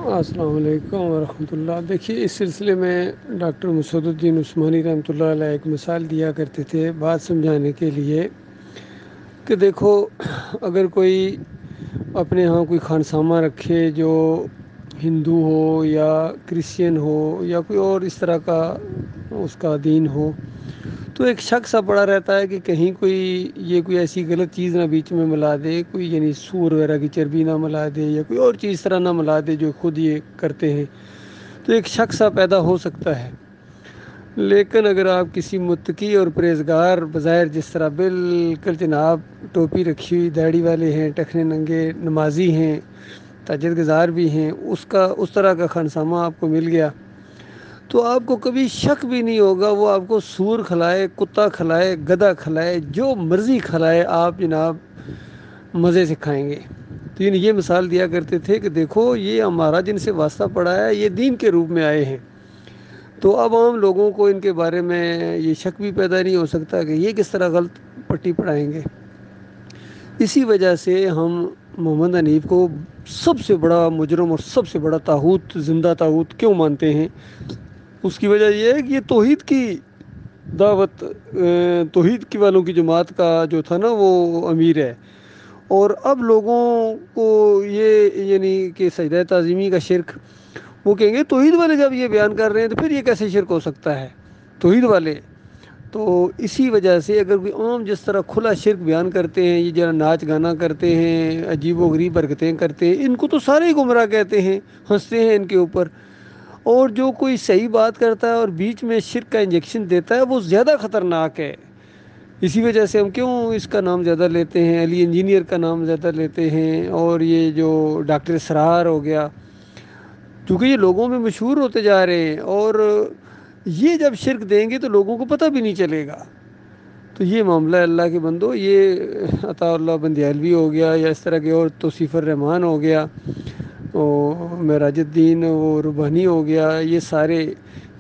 السلام علیکم ورحمۃ اللہ۔ دیکھیے، اس سلسلے میں ڈاکٹر مسعود الدین عثمانی رحمۃ اللہ علیہ ایک مثال دیا کرتے تھے بات سمجھانے کے لیے کہ دیکھو، اگر کوئی اپنے ہاں کوئی خانسامہ رکھے جو ہندو ہو یا کرسچین ہو یا کوئی اور اس طرح کا اس کا دین ہو، تو ایک شک سا پڑا رہتا ہے کہ کہیں کوئی ایسی غلط چیز نہ بیچ میں ملا دے، کوئی یعنی سور وغیرہ کی چربی نہ ملا دے یا کوئی اور چیز طرح نہ ملا دے جو خود یہ کرتے ہیں، تو ایک شک سا پیدا ہو سکتا ہے۔ لیکن اگر آپ کسی متقی اور پرہیزگار بظاہر جس طرح بالکل جناب ٹوپی رکھی ہوئی داڑھی والے ہیں، ٹخنے ننگے نمازی ہیں، تہجد گزار بھی ہیں، اس طرح کا خانسامہ آپ کو مل گیا تو آپ کو کبھی شک بھی نہیں ہوگا، وہ آپ کو سور کھلائے، کتا کھلائے، گدھا کھلائے، جو مرضی کھلائے، آپ جناب مزے سے کھائیں گے۔ تو یہ مثال دیا کرتے تھے کہ دیکھو، یہ ہمارا جن سے واسطہ پڑا ہے یہ دین کے روپ میں آئے ہیں، تو اب عام لوگوں کو ان کے بارے میں یہ شک بھی پیدا نہیں ہو سکتا کہ یہ کس طرح غلط پٹی پڑھائیں گے۔ اسی وجہ سے ہم محمد حنیف کو سب سے بڑا مجرم اور سب سے بڑا طاغوت، زندہ طاغوت کیوں مانتے ہیں؟ اس کی وجہ یہ ہے کہ یہ توحید کی دعوت، توحید کی والوں کی جماعت کا جو تھا نا وہ امیر ہے، اور اب لوگوں کو یہ یعنی کہ سجدہ تعظیمی کا شرک، وہ کہیں گے توحید والے جب یہ بیان کر رہے ہیں تو پھر یہ کیسے شرک ہو سکتا ہے توحید والے؟ تو اسی وجہ سے اگر کوئی عام جس طرح کھلا شرک بیان کرتے ہیں، یہ جرا ناچ گانا کرتے ہیں، عجیب و غریب حرکتیں کرتے ہیں، ان کو تو سارے ہی گمراہ کہتے ہیں، ہنستے ہیں ان کے اوپر، اور جو کوئی صحیح بات کرتا ہے اور بیچ میں شرک کا انجیکشن دیتا ہے وہ زیادہ خطرناک ہے۔ اسی وجہ سے ہم کیوں اس کا نام زیادہ لیتے ہیں، علی انجینئر کا نام زیادہ لیتے ہیں، اور یہ جو ڈاکٹر اسرار ہو گیا، کیونکہ یہ لوگوں میں مشہور ہوتے جا رہے ہیں، اور یہ جب شرک دیں گے تو لوگوں کو پتہ بھی نہیں چلے گا۔ تو یہ معاملہ اللہ کے بندو، یہ عطا اللہ بندیالوی ہو گیا یا اس طرح کے، اور توصیف الرحمان ہو گیا، معراج الدین وہ ربانی ہو گیا، یہ سارے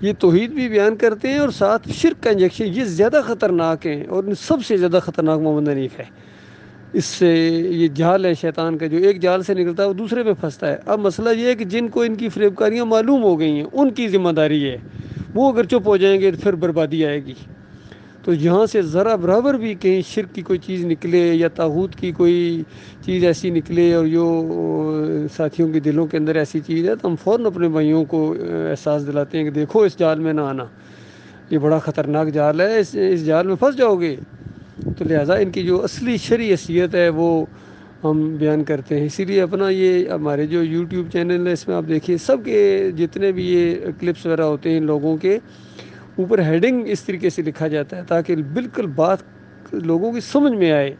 یہ توحید بھی بیان کرتے ہیں اور ساتھ شرک کا انجیکشن، یہ زیادہ خطرناک ہیں، اور سب سے زیادہ خطرناک محمد حنیف ہے۔ اس سے یہ جال ہے شیطان کا، جو ایک جال سے نکلتا ہے وہ دوسرے پہ پھنستا ہے۔ اب مسئلہ یہ ہے کہ جن کو ان کی فریب کاریاں معلوم ہو گئی ہیں ان کی ذمہ داری ہے، وہ اگر چپ ہو جائیں گے تو پھر بربادی آئے گی۔ تو یہاں سے ذرا برابر بھی کہیں شرک کی کوئی چیز نکلے یا طاغوت کی کوئی چیز ایسی نکلے اور جو ساتھیوں کے دلوں کے اندر ایسی چیز ہے، تو ہم فوراً اپنے بھائیوں کو احساس دلاتے ہیں کہ دیکھو اس جال میں نہ آنا، یہ بڑا خطرناک جال ہے، اس جال میں پھنس جاؤ گے۔ تو لہٰذا ان کی جو اصلی شرعی حیثیت ہے وہ ہم بیان کرتے ہیں۔ اسی لیے اپنا یہ ہمارے جو یوٹیوب چینل ہے، اس میں آپ دیکھیے سب کے جتنے بھی یہ کلپس وغیرہ ہوتے ہیں لوگوں کے اوپر ہیڈنگ اس طریقے سے لکھا جاتا ہے تاکہ بالکل بات لوگوں کی سمجھ میں آئے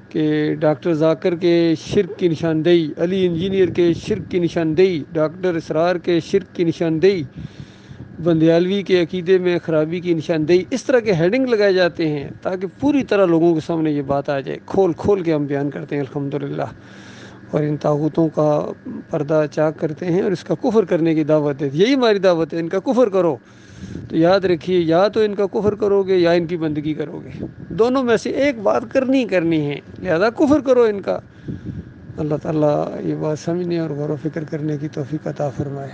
کہ ڈاکٹر ذاکر کے شرک کی نشاندہی، علی انجینئر کے شرک کی نشاندہی، ڈاکٹر اسرار کے شرک کی نشاندہی، بندیالوی کے عقیدے میں خرابی کی نشاندہی، اس طرح کے ہیڈنگ لگائے جاتے ہیں تاکہ پوری طرح لوگوں کے سامنے یہ بات آ جائے۔ کھول کھول کے ہم بیان کرتے ہیں الحمدللہ، اور ان طاغوتوں کا پردہ چاک کرتے ہیں اور اس کا کفر کرنے کی دعوت ہے۔ یہی ہماری دعوت ہے، ان کا کفر کرو۔ تو یاد رکھیے، یا تو ان کا کفر کرو گے یا ان کی بندگی کرو گے، دونوں میں سے ایک بات کرنی ہے، لہذا کفر کرو ان کا۔ اللہ تعالیٰ یہ بات سمجھنے اور غور و فکر کرنے کی توفیق عطا فرمائے۔